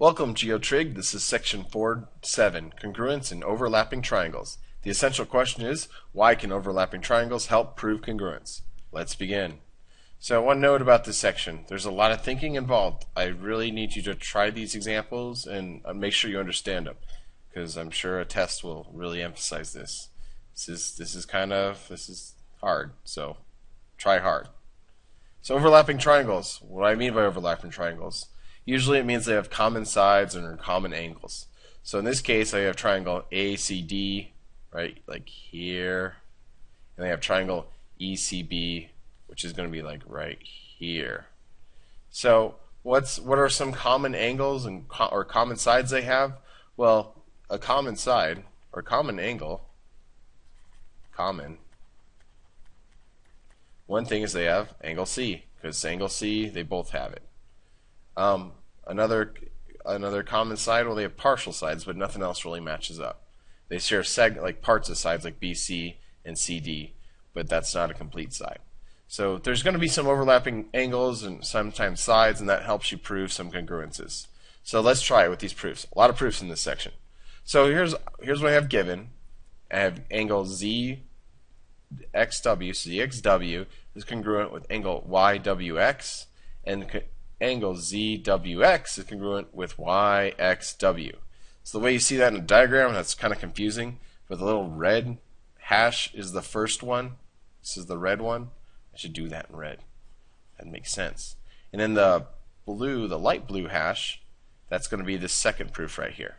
Welcome, GeoTrig. This is section 4.7, Congruence in Overlapping Triangles. The essential question is, why can overlapping triangles help prove congruence? Let's begin. So one note about this section, there's a lot of thinking involved. I really need you to try these examples and make sure you understand them, because I'm sure a test will really emphasize this. This is hard, so try hard. So overlapping triangles, what do I mean by overlapping triangles? Usually it means they have common sides and common angles. So in this case, I have triangle ACD, right, like here, and I have triangle ECB, which is going to be like right here. So what are some common angles and or common sides they have? Well, a common side or common angle, one thing is they have angle C, because angle C, they both have it. Another common side, well, they have partial sides, but nothing else really matches up. They share like parts of sides like BC and CD, but that's not a complete side. So there's going to be some overlapping angles and sometimes sides, and that helps you prove some congruences. So let's try it with these proofs. A lot of proofs in this section. So here's what I have given. I have angle ZXW, so ZXW is congruent with angle YWX, and angle ZWX is congruent with YXW. So the way you see that in a diagram, that's kind of confusing, but the little red hash is the first one. This is the red one. I should do that in red. That makes sense. And then the blue, the light blue hash, that's going to be the second proof right here.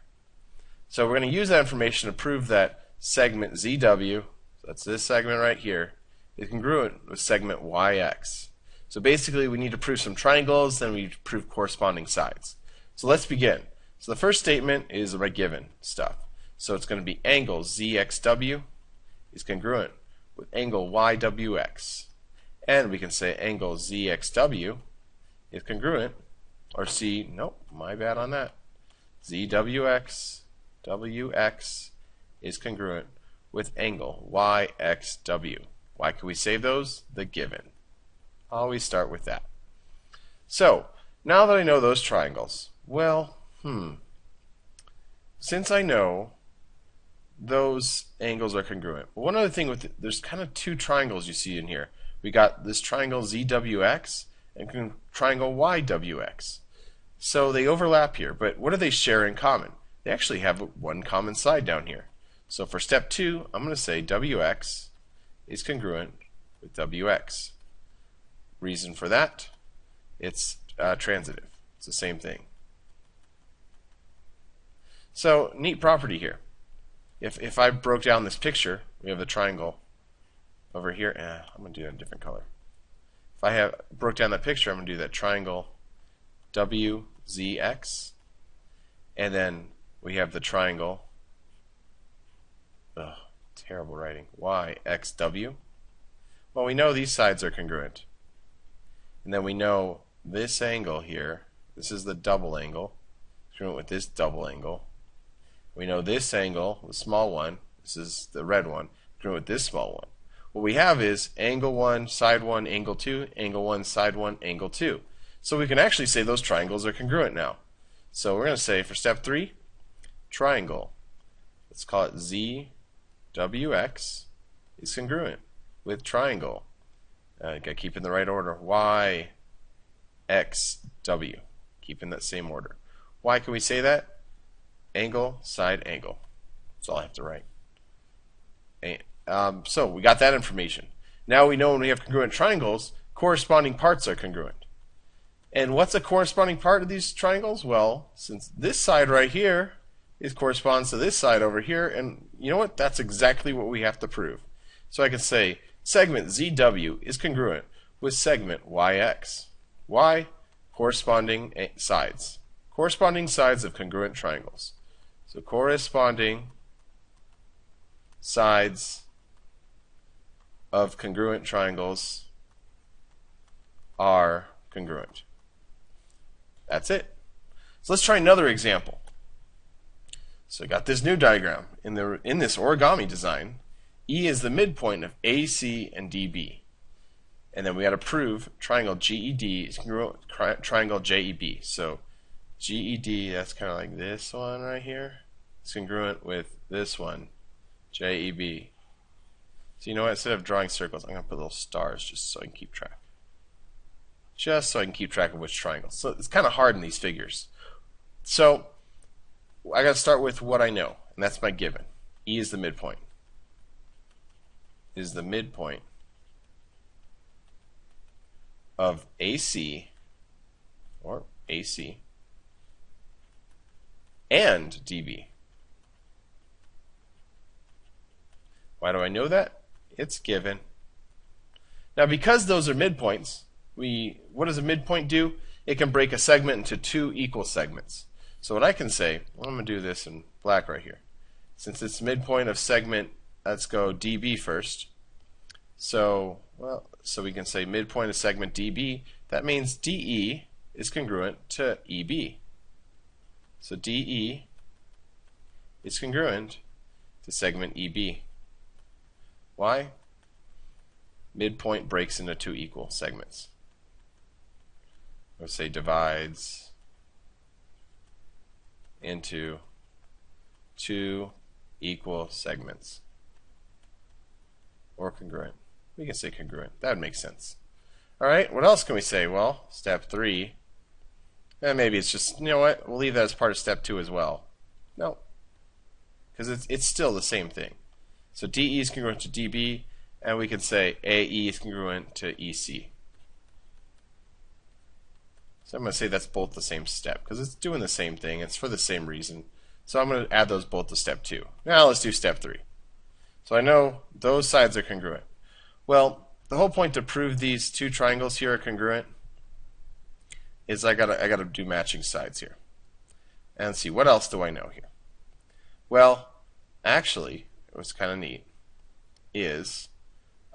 So we're going to use that information to prove that segment ZW, that's this segment right here, is congruent with segment YX. So basically we need to prove some triangles, then we prove corresponding sides. So let's begin. So the first statement is my given stuff. So it's going to be angle ZXW is congruent with angle YWX. And we can say angle ZXW is congruent, or nope, my bad on that. ZWX, WX is congruent with angle YXW. Why can we save those? The given. Always start with that. So, now that I know those triangles, well, since I know those angles are congruent, one other thing there's kind of two triangles you see in here. We got this triangle ZWX and triangle YWX. So they overlap here, but what do they share in common? They actually have one common side down here. So for step 2, I'm going to say WX is congruent with WX. Reason for that, it's transitive. It's the same thing. So neat property here. If I broke down this picture, we have the triangle over here. I'm going to do that in a different color. If I broke down that picture, I'm going to do that triangle WZX, and then we have the triangle, terrible writing, YXW. Well, we know these sides are congruent. And then we know this angle here, this is the double angle, congruent with this double angle. We know this angle, the small one, this is the red one, congruent with this small one. What we have is angle 1, side 1, angle 2, angle 1, side 1, angle 2. So we can actually say those triangles are congruent now. So we're going to say for step 3, triangle, let's call it ZWX, is congruent with triangle. Got to keep in the right order. YXW. Keep in that same order. Why can we say that? Angle, side, angle. That's all I have to write. So we got that information. Now we know when we have congruent triangles, corresponding parts are congruent. And what's a corresponding part of these triangles? Well, since this side right here corresponds to this side over here, and you know what? That's exactly what we have to prove. So I can say segment ZW is congruent with segment YX. Why? Corresponding sides. Corresponding sides of congruent triangles. So corresponding sides of congruent triangles are congruent. That's it. So let's try another example. So I got this new diagram. In this origami design, E is the midpoint of AC and DB. And then we got to prove triangle GED is congruent with triangle JEB. So GED, that's kind of like this one right here. It's congruent with this one, JEB. So you know what, instead of drawing circles, I'm going to put little stars just so I can keep track. Just so I can keep track of which triangles. So it's kind of hard in these figures. So I got to start with what I know, and that's my given. E is the midpoint. Is the midpoint of AC, or AC, and DB. Why do I know that? It's given. Now, because those are midpoints, what does a midpoint do? It can break a segment into two equal segments. So what I can say, well, I'm going to do this in black right here. Since it's midpoint of segment, let's go DB first. So we can say midpoint of segment DB. That means DE is congruent to EB. So DE is congruent to segment EB. Why? Midpoint breaks into two equal segments. Let's say divides into two equal segments. Or congruent. We can say congruent. That would make sense. Alright, what else can we say? Well, step 3. And maybe it's just, you know what, we'll leave that as part of step 2 as well. No. Because it's still the same thing. So DE is congruent to DB, and we can say AE is congruent to EC. So I'm going to say that's both the same step, because it's doing the same thing, it's for the same reason. So I'm going to add those both to step 2. Now let's do step 3. So I know those sides are congruent. Well, the whole point to prove these two triangles here are congruent is I gotta do matching sides here. And let's see, what else do I know here? Well, actually, what's kind of neat is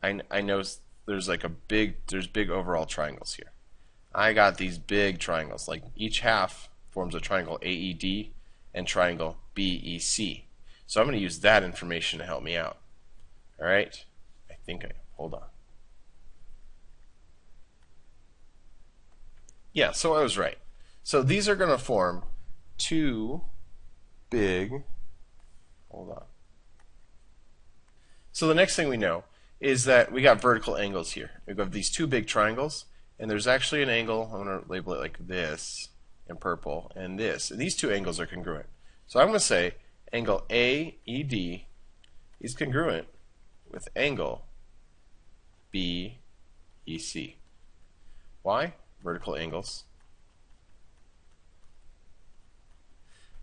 I know there's big overall triangles here. I got these big triangles, like each half forms a triangle AED and triangle BEC. So I'm going to use that information to help me out. Alright? Hold on. Yeah, so I was right. So these are going to form two big, hold on. So the next thing we know is that we got vertical angles here. We have these two big triangles, and there's actually an angle, I'm going to label it like this in purple, and this. And these two angles are congruent. So I'm going to say angle AED is congruent with angle BEC. Why? Vertical angles.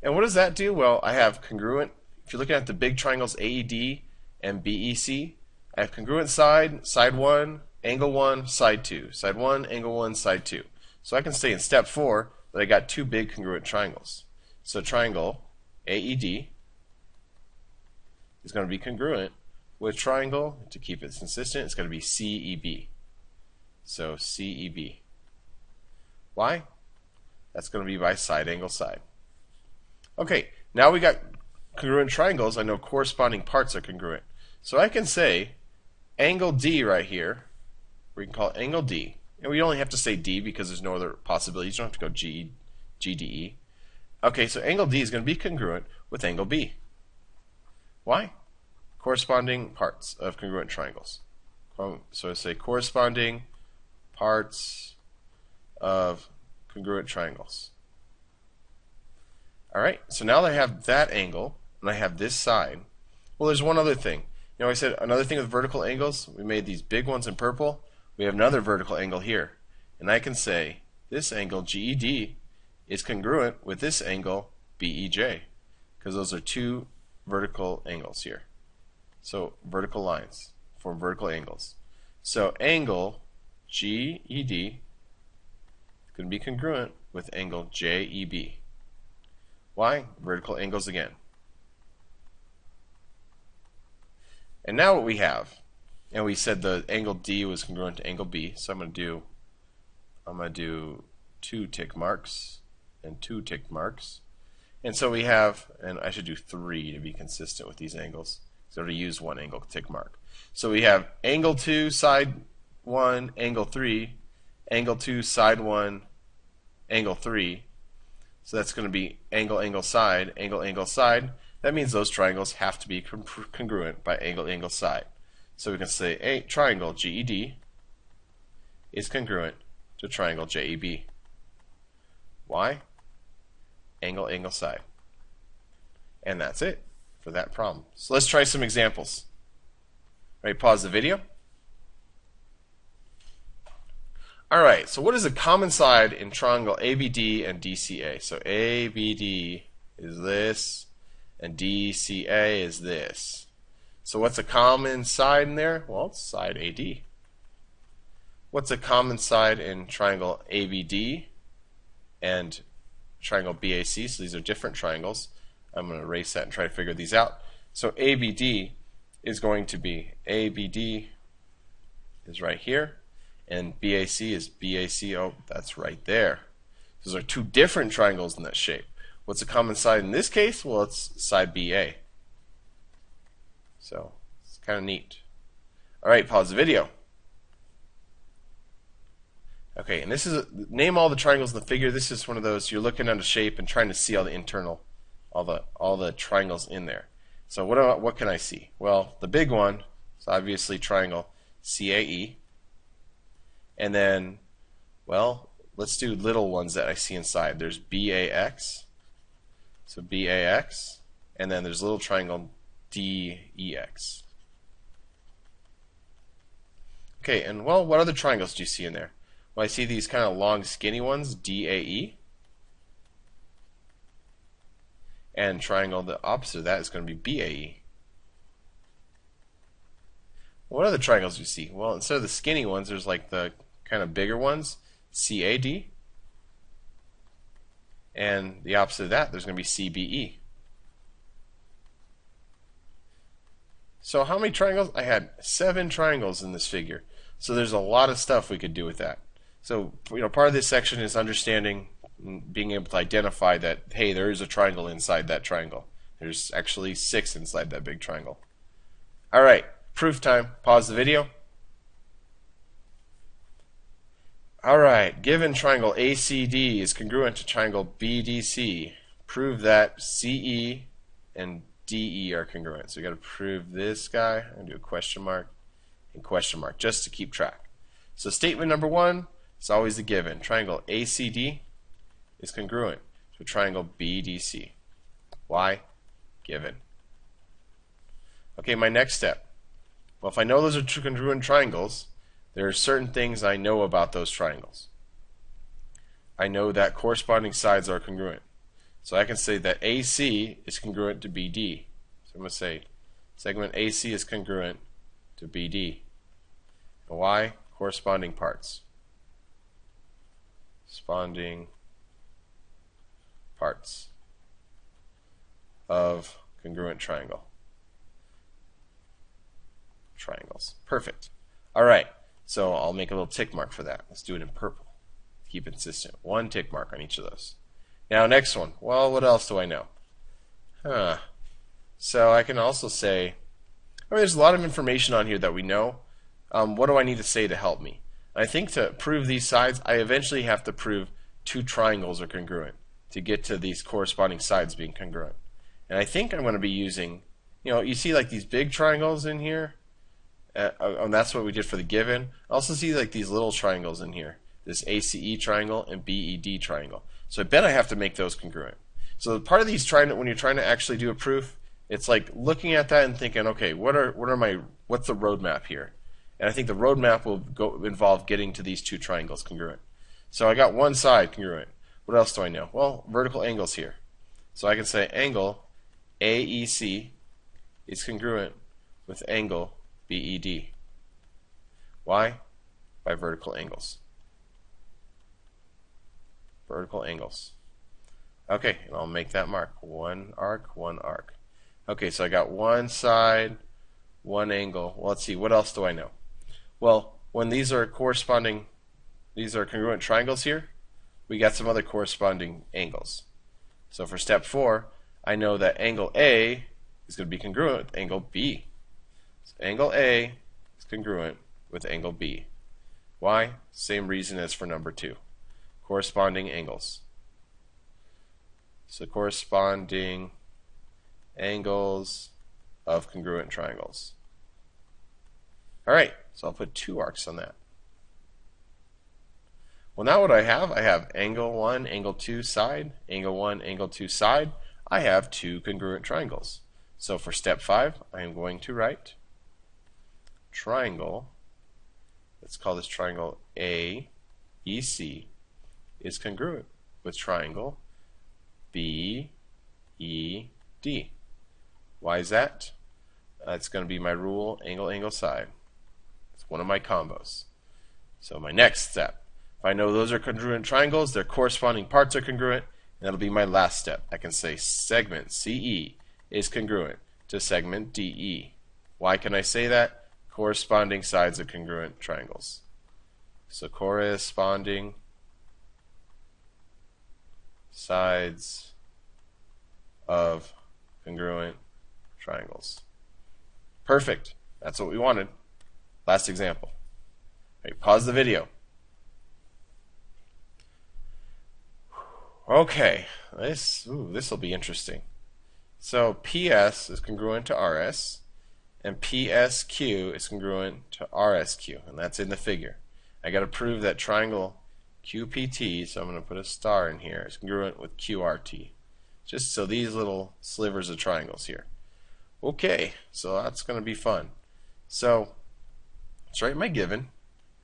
And what does that do? Well, I have congruent, if you're looking at the big triangles AED and BEC, I have congruent side 1, angle 1, side 2. Side 1, angle 1, side 2. So I can say in step 4 that I got two big congruent triangles. So triangle AED is going to be congruent with triangle, to keep it consistent, it's going to be CEB. So CEB. Why? That's going to be by side angle side. Okay, now we got congruent triangles. I know corresponding parts are congruent. So I can say angle D right here, we can call it angle D. And we only have to say D because there's no other possibilities. You don't have to go GDE. Okay, so angle D is going to be congruent with angle B. Why? Corresponding parts of congruent triangles. So I say corresponding parts of congruent triangles. Alright, so now that I have that angle, and I have this side, well, there's one other thing. You know, I said another thing with vertical angles, we made these big ones in purple. We have another vertical angle here. And I can say this angle, GED, is congruent with this angle, BEJ, because those are two vertical angles here. So vertical lines form vertical angles. So angle GED is going to be congruent with angle JEB. Why? Vertical angles again. And now what we have, and we said the angle D was congruent to angle B, so I'm going to do 2 tick marks and 2 tick marks. And so we have, and I should do 3 to be consistent with these angles. So I already used one angle tick mark. So we have angle 2, side 1, angle 3, angle 2, side 1, angle 3. So that's going to be angle, angle, side, angle, angle, side. That means those triangles have to be congruent by angle, angle, side. So we can say a triangle GED is congruent to triangle JEB. Why? Angle, angle, side. And that's it for that problem. So let's try some examples. Right, pause the video. Alright, so what is a common side in triangle ABD and DCA? So ABD is this, and DCA is this. So what's a common side in there? Well, it's side AD. What's a common side in triangle ABD and triangle BAC? So these are different triangles. I'm going to erase that and try to figure these out. So ABD is going to be ABD is right here, and BAC is BAC. Oh, that's right there. Those are two different triangles in that shape. What's a common side in this case? Well, it's side BA. So it's kind of neat. All right, pause the video. Okay, and this is name all the triangles in the figure. This is one of those you're looking at a shape and trying to see all the internal, all the triangles in there. So what can I see? Well, the big one is obviously triangle CAE. And then, well, let's do little ones that I see inside. There's BAX. So BAX. And then there's a little triangle DEX. Okay, and well, what other triangles do you see in there? Well, I see these kind of long, skinny ones, DAE. And triangle, the opposite of that is going to be BAE. What other triangles do you see? Well, instead of the skinny ones, there's like the kind of bigger ones, CAD. And the opposite of that, there's going to be CBE. So how many triangles? I had 7 triangles in this figure. So there's a lot of stuff we could do with that. So, part of this section is understanding, being able to identify that, hey, there is a triangle inside that triangle. There's actually 6 inside that big triangle. All right, proof time. Pause the video. All right, given triangle ACD is congruent to triangle BDC, prove that CE and DE are congruent. So we got to prove this guy. I'm going to do a question mark and question mark just to keep track. So statement number 1 is always the given. Triangle ACD is congruent to triangle BDC. Why? Given. Okay, my next step. Well, if I know those are two congruent triangles, there are certain things I know about those triangles. I know that corresponding sides are congruent. So I can say that AC is congruent to BD. So I'm going to say segment AC is congruent to BD. And why? Corresponding parts. Corresponding parts of congruent triangles. Perfect. All right. So I'll make a little tick mark for that. Let's do it in purple. Keep it consistent. 1 tick mark on each of those. Now, next one. Well, what else do I know? So I can also say, there's a lot of information on here that we know. What do I need to say to help me? I think to prove these sides, I eventually have to prove 2 triangles are congruent to get to these corresponding sides being congruent. And I think I'm going to be using, you see like these big triangles in here? And that's what we did for the given. I also see like these little triangles in here. This ACE triangle and BED triangle. So I bet I have to make those congruent. So part of these when you're trying to actually do a proof, it's like looking at that and thinking, okay, what's the roadmap here? And I think the roadmap will involve getting to these 2 triangles congruent. So I got one side congruent. What else do I know? Well, vertical angles here. So I can say angle AEC is congruent with angle BED. Why? By vertical angles. Vertical angles. Okay, and I'll make that mark. 1 arc, 1 arc. Okay, so I got one side, 1 angle. Well, let's see, what else do I know? Well, when these are congruent triangles here, we got some other corresponding angles. So for step 4, I know that angle A is going to be congruent with angle B. So angle A is congruent with angle B. Why? Same reason as for number 2. Corresponding angles. So corresponding angles of congruent triangles. All right, so I'll put 2 arcs on that. Well, now what I have angle 1, angle 2 side, angle 1, angle 2 side. I have 2 congruent triangles. So for step 5, I am going to write triangle, let's call this triangle AEC, is congruent with triangle BED. Why is that? It's going to be my rule, angle, angle, side. It's one of my combos. So my next step, if I know those are congruent triangles, their corresponding parts are congruent, and that'll be my last step. I can say segment CE is congruent to segment DE. Why can I say that? Corresponding sides of congruent triangles. So corresponding sides of congruent triangles. Perfect. That's what we wanted. Last example. All right, pause the video. Okay, this will be interesting. So PS is congruent to RS, and PSQ is congruent to RSQ, and that's in the figure. I got to prove that triangle QPT, so I'm going to put a star in here, is congruent with QRT. Just so these little slivers of triangles here. Okay, so that's going to be fun. So let's write my given.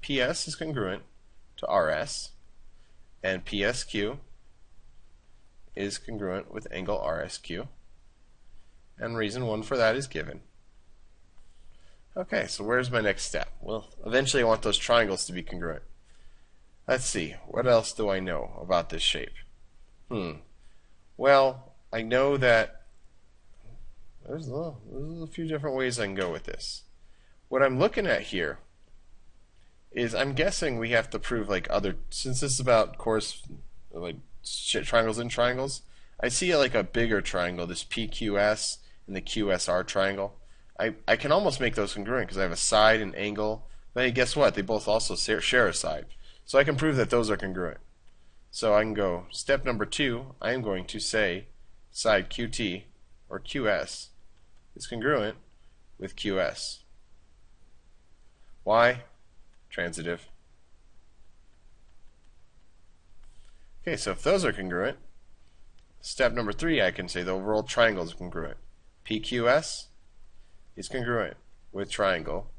PS is congruent to RS, and PSQ is congruent with angle RSQ, and reason 1 for that is given. Okay, so where's my next step? Well, eventually I want those triangles to be congruent. Let's see, what else do I know about this shape? Well, I know that there's a few different ways I can go with this. What I'm looking at here is I'm guessing we have to prove like other, since this is about triangles in triangles, I see like a bigger triangle, this PQS and the QSR triangle. I can almost make those congruent because I have a side and angle, but hey, guess what? They both also share a side. So I can prove that those are congruent. So I can go step number 2, I am going to say side QT or QS is congruent with QS. Why? Transitive. Okay, so if those are congruent, step number 3, I can say the overall triangle is congruent. PQS is congruent with triangle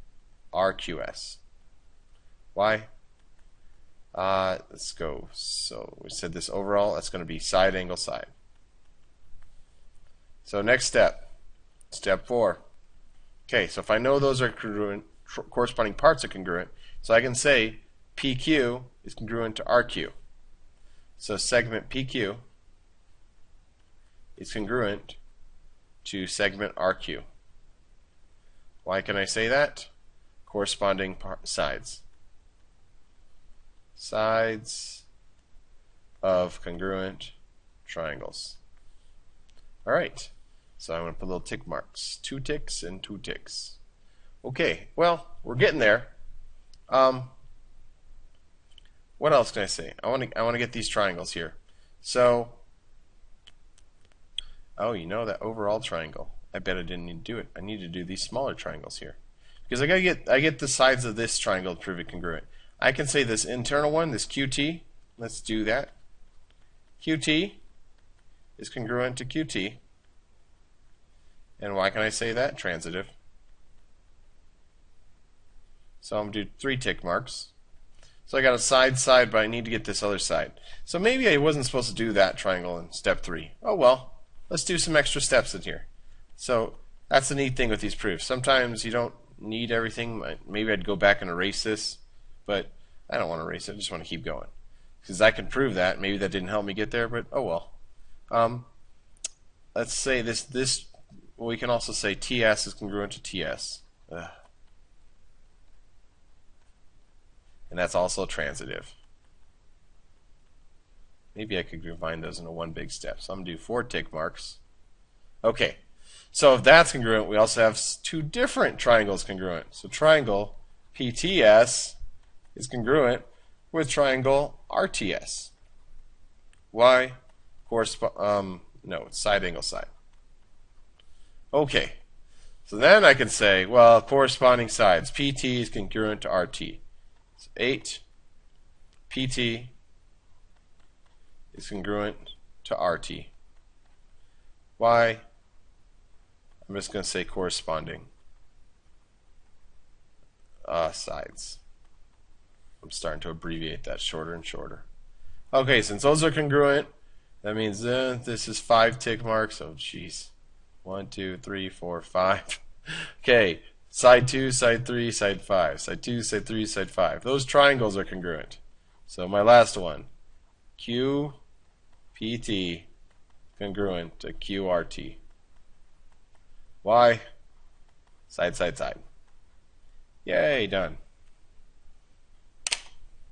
RQS. Why? Let's go. So we said this overall, that's going to be side angle side. So next step, step 4. Okay, so if I know those are congruent, corresponding parts are congruent, so I can say PQ is congruent to RQ. So segment PQ is congruent to segment RQ. Why can I say that? Corresponding sides. Sides of congruent triangles. Alright, so I'm going to put little tick marks. 2 ticks and 2 ticks. Okay, well, we're getting there. What else can I say? I want to get these triangles here. So, oh, you know that overall triangle. I bet I didn't need to do it. I need to do these smaller triangles here because I get the sides of this triangle to prove it congruent. I can say this internal one, this QT. Let's do that. QT is congruent to QT. And why can I say that? Transitive. So I'm going to do 3 tick marks. So I got a side, but I need to get this other side. So maybe I wasn't supposed to do that triangle in step 3. Oh well, let's do some extra steps in here. So that's the neat thing with these proofs. Sometimes you don't need everything. Maybe I'd go back and erase this, but I don't want to erase it. I just want to keep going because I can prove that. Maybe that didn't help me get there, but oh well. Let's say this. Well, we can also say TS is congruent to TS. And that's also transitive. Maybe I could combine those into one big step. So I'm going to do 4 tick marks. Okay, so if that's congruent, we also have 2 different triangles congruent. So triangle PTS is congruent with triangle RTS. Why? no, it's side angle side. Okay. So then I can say, well, corresponding sides. PT is congruent to RT. So 8 PT is congruent to RT. Why? I'm just going to say corresponding sides. I'm starting to abbreviate that shorter and shorter. Okay, since those are congruent, that means this is 5 tick marks. Oh, jeez. 1, 2, 3, 4, 5. Okay, side 2, side 3, side 5. Side 2, side 3, side 5. Those triangles are congruent. So my last one, QPT congruent to QRT. Why? Side, side, side. Yay, done.